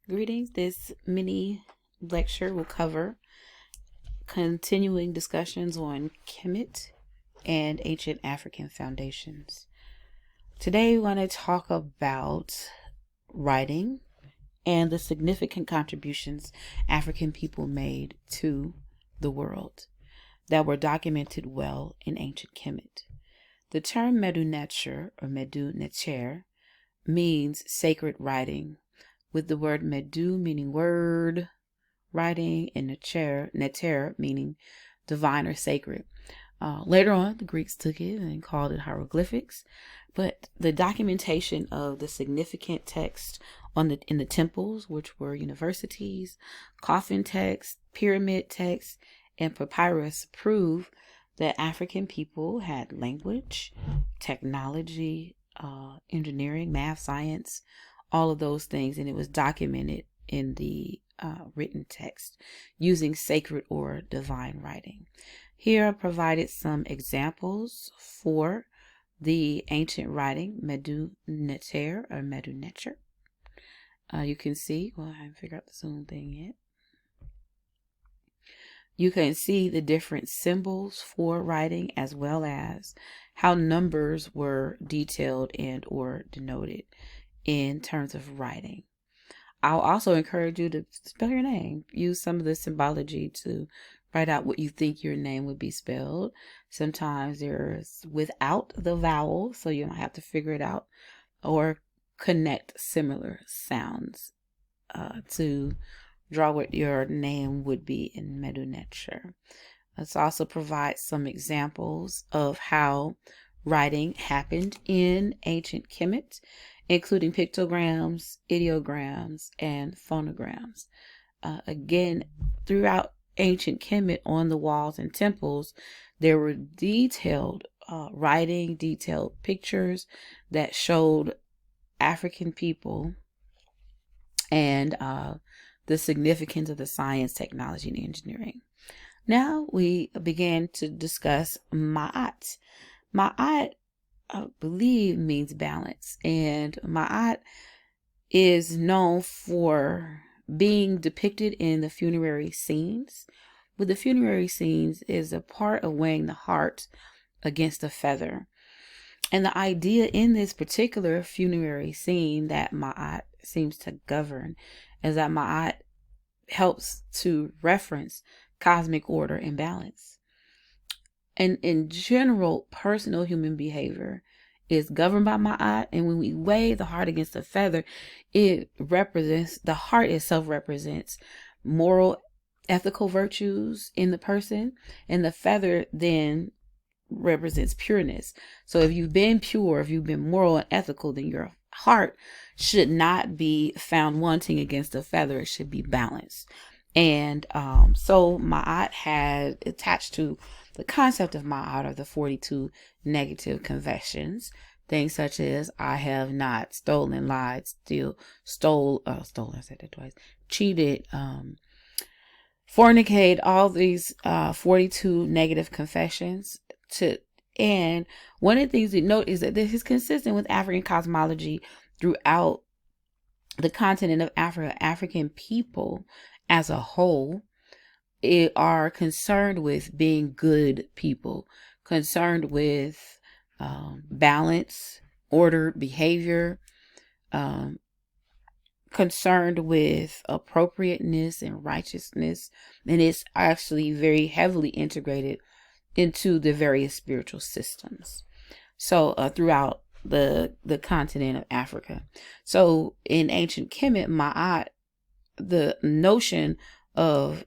Greetings. This mini lecture will cover continuing discussions on Kemet and ancient African foundations. Today we want to talk about writing and the significant contributions African people made to the world that were documented well in ancient Kemet. The term Mdw Ntr or Mdw Ntr means sacred writing, with the word Mdw meaning word, writing, and Ntr meaning divine or sacred. Later on, the Greeks took it and called it hieroglyphics, but the documentation of the significant text in the temples, which were universities, coffin texts, pyramid texts, and papyrus, prove that African people had language, technology, engineering, math, science, all of those things, and it was documented in the written text using sacred or divine writing. Here I provided some examples for the ancient writing Mdw Ntr or Mdw Ntr. You can see, well, I haven't figured out the zoom thing yet. You can see the different symbols for writing, as well as how numbers were detailed and or denoted in terms of writing. I'll also encourage you to spell your name. Use some of the symbology to write out what you think your name would be spelled. Sometimes there's without the vowel, so you don't have to figure it out, or connect similar sounds to draw what your name would be in Mdw Ntr. Let's also provide some examples of how writing happened in ancient Kemet, including pictograms, ideograms, and phonograms. Again, throughout ancient Kemet, on the walls and temples, there were detailed writing, detailed pictures that showed African people and the significance of the science, technology, and engineering. Now we began to discuss Ma'at. Ma'at, I believe, means balance, and Ma'at is known for being depicted in the funerary scenes. With the funerary scenes is a part of weighing the heart against a feather. And the idea in this particular funerary scene that Ma'at seems to govern is that Ma'at helps to reference cosmic order and balance. And in general, personal human behavior is governed by Ma'at. And when we weigh the heart against the feather, it represents, the heart itself represents moral, ethical virtues in the person. And the feather then represents pureness. So if you've been pure, if you've been moral and ethical, then your heart should not be found wanting against a feather. It should be balanced. And so Ma'at had attached to the concept of Ma'at are the 42 negative confessions. Things such as I have not stolen, lied, cheated, fornicate, all these 42 negative confessions. And one of the things we note is that this is consistent with African cosmology throughout the continent of Africa. African people as a whole are concerned with being good people, concerned with balance, ordered behavior, concerned with appropriateness and righteousness. And it's actually very heavily integrated into the various spiritual systems. So throughout the continent of Africa. So in ancient Kemet, Ma'at, the notion of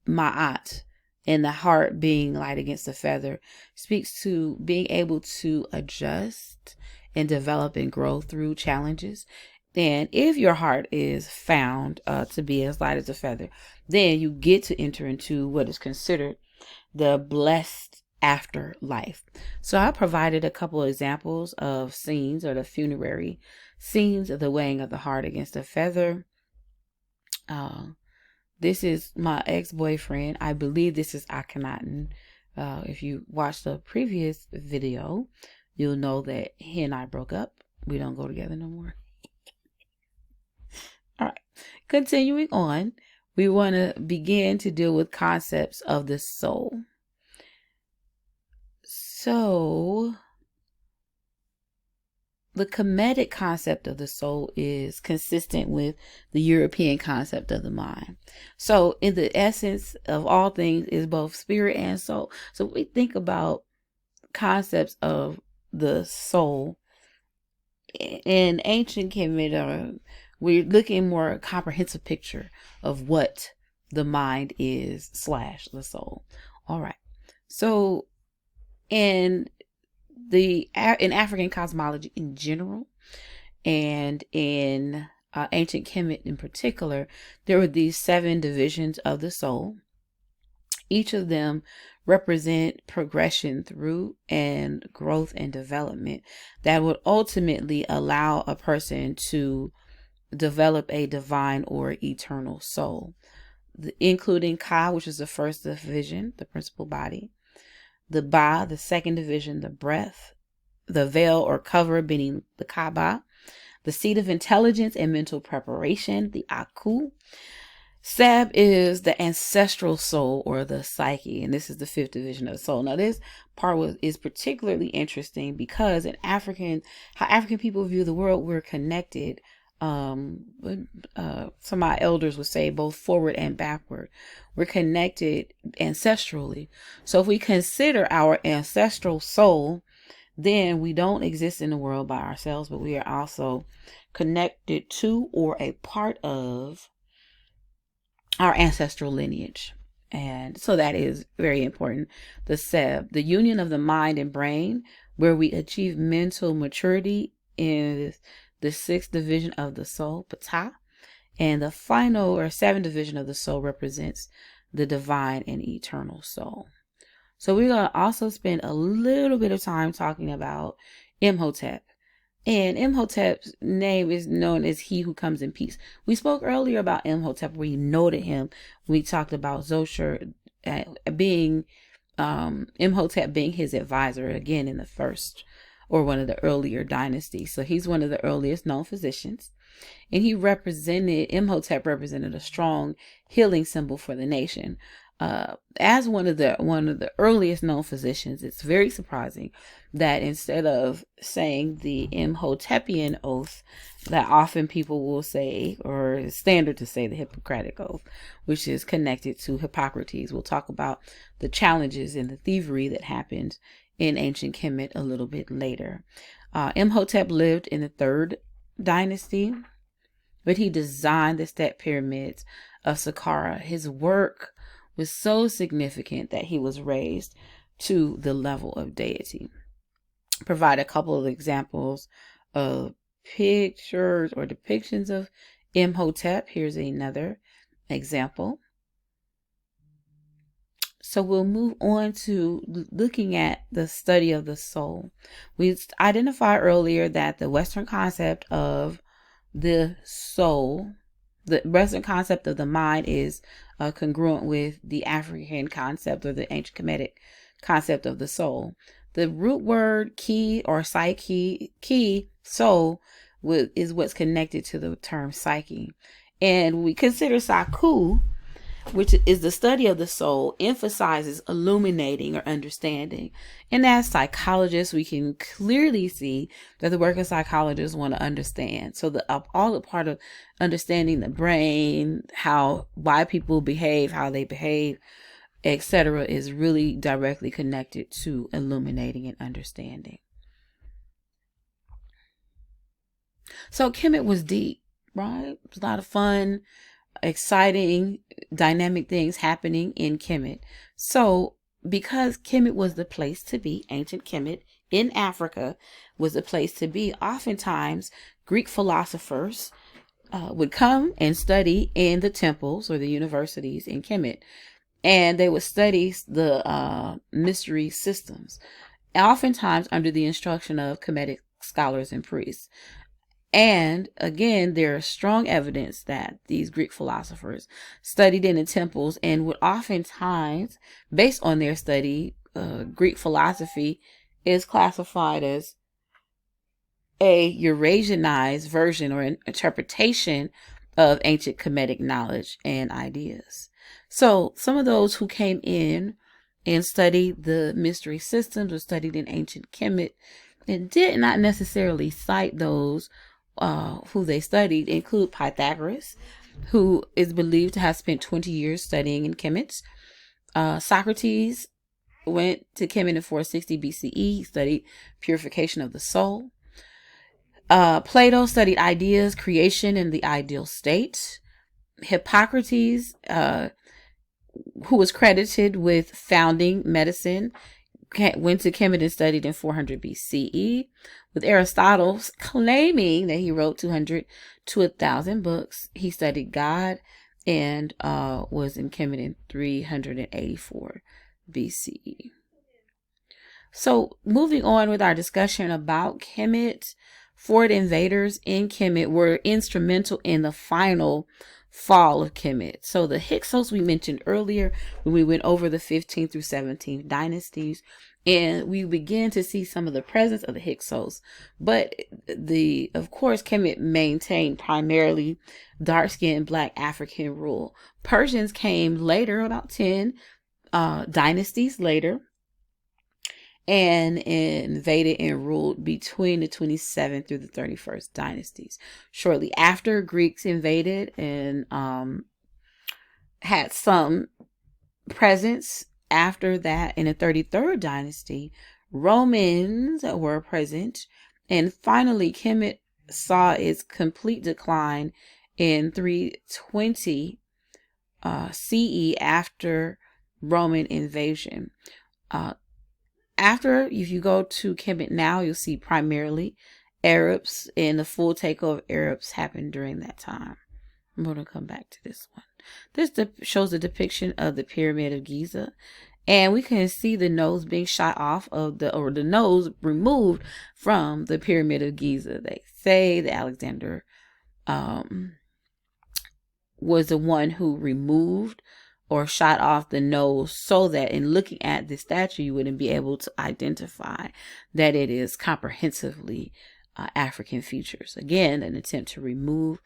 Ma'at and the heart being light against the feather speaks to being able to adjust and develop and grow through challenges. And if your heart is found to be as light as a feather, then you get to enter into what is considered the blessed afterlife. So I provided a couple of examples of scenes, or the funerary scenes of the weighing of the heart against a feather. This is my ex-boyfriend. I believe this is Akhenaten. If you watched the previous video, you'll know that he and I broke up. We don't go together no more. All right. continuing on, we want to begin to deal with concepts of the soul. So, the Kemetic concept of the soul is consistent with the European concept of the mind. So, in the essence of all things is both spirit and soul. So, we think about concepts of the soul in ancient Kemet, we're looking more comprehensive picture of what the mind is / the soul. All right. So, in African cosmology in general, and in ancient Kemet in particular, there were these 7 divisions of the soul. Each of them represent progression through and growth and development that would ultimately allow a person to develop a divine or eternal soul, including Ka, which is the first division, the principal body, the Ba, the second division, the breath, the veil or cover beneath the Kaaba, the seat of intelligence and mental preparation, the Aku. Seb is the ancestral soul or the psyche, and this is the 5th division of the soul. Now, this part is particularly interesting because how African people view the world, we're connected. Some of my elders would say both forward and backward. We're connected ancestrally. So if we consider our ancestral soul, then we don't exist in the world by ourselves, but we are also connected to or a part of our ancestral lineage. And so that is very important. The Seb, the union of the mind and brain, where we achieve mental maturity, is the 6th division of the soul, Ptah. And the final or 7th division of the soul represents the divine and eternal soul. So we're going to also spend a little bit of time talking about Imhotep. And Imhotep's name is known as he who comes in peace. We spoke earlier about Imhotep. We noted him. We talked about Zoshar being Imhotep being his advisor again in the first or one of the earlier dynasties. So he's one of the earliest known physicians. And Imhotep represented a strong healing symbol for the nation. As one of the earliest known physicians, it's very surprising that instead of saying the Imhotepian oath that often people will say, or is standard to say, the Hippocratic oath, which is connected to Hippocrates. We'll talk about the challenges and the thievery that happened in ancient Kemet a little bit later. Imhotep lived in the 3rd dynasty, but he designed the step pyramids of Saqqara. His work was so significant that he was raised to the level of deity. Provide a couple of examples of pictures or depictions of Imhotep. Here's another example. So we'll move on to looking at the study of the soul. We identified earlier that the Western concept of the soul, the Western concept of the mind, is congruent with the African concept or the ancient Kemetic concept of the soul. The root word ki or psyche, soul, is what's connected to the term psyche. And we consider Saku, which is the study of the soul, emphasizes illuminating or understanding. And as psychologists, we can clearly see that the work of psychologists want to understand. So all the part of understanding the brain, why people behave, how they behave, etc., is really directly connected to illuminating and understanding. So Kemet was deep, right? It was a lot of fun, exciting, dynamic things happening in Kemet. So because Kemet was the place to be, ancient Kemet in Africa was the place to be, oftentimes Greek philosophers would come and study in the temples or the universities in Kemet. And they would study the mystery systems, oftentimes under the instruction of Kemetic scholars and priests. And again, there is strong evidence that these Greek philosophers studied in the temples and would oftentimes, based on their study, Greek philosophy is classified as a Eurasianized version or an interpretation of ancient Kemetic knowledge and ideas. So some of those who came in and studied the mystery systems or studied in ancient Kemet and did not necessarily cite those who they studied include Pythagoras, who is believed to have spent 20 years studying in Kemet. Socrates went to Kemet in 460 BCE. He studied purification of the soul. Plato studied ideas, creation, and the ideal state. Hippocrates, who was credited with founding medicine, went to Kemet and studied in 400 BCE, with Aristotle claiming that he wrote 200 to 1,000 books. He studied God and was in Kemet in 384 BCE. So moving on with our discussion about Kemet, foreign invaders in Kemet were instrumental in the final fall of Kemet. So the Hyksos we mentioned earlier when we went over the 15th through 17th dynasties, and we began to see some of the presence of the Hyksos. But of course, Kemet maintained primarily dark-skinned Black African rule. Persians came later, about 10 dynasties later, and invaded and ruled between the 27th through the 31st dynasties. Shortly after, Greeks invaded and had some presence. After that, in the 33rd dynasty, Romans were present. And finally, Kemet saw its complete decline in 320 CE after Roman invasion. If you go to Kemet now, you'll see primarily Arabs, and the full takeover of Arabs happened during that time. I'm going to come back to this one. This shows a depiction of the Pyramid of Giza, and we can see the nose being shot off of the nose removed from the Pyramid of Giza. They say that Alexander was the one who removed or shot off the nose, so that in looking at the statue, you wouldn't be able to identify that it is comprehensively African features. Again, an attempt to remove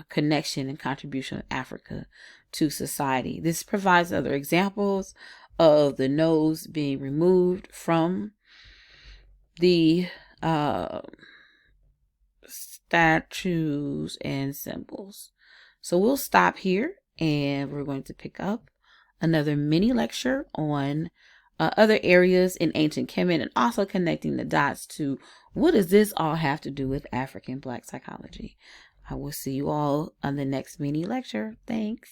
connection and contribution of Africa to society. This provides other examples of the nose being removed from the statues and symbols. So we'll stop here, and we're going to pick up another mini lecture on other areas in ancient Kemet, and also connecting the dots to what does this all have to do with African Black psychology. I will see you all on the next mini lecture. Thanks.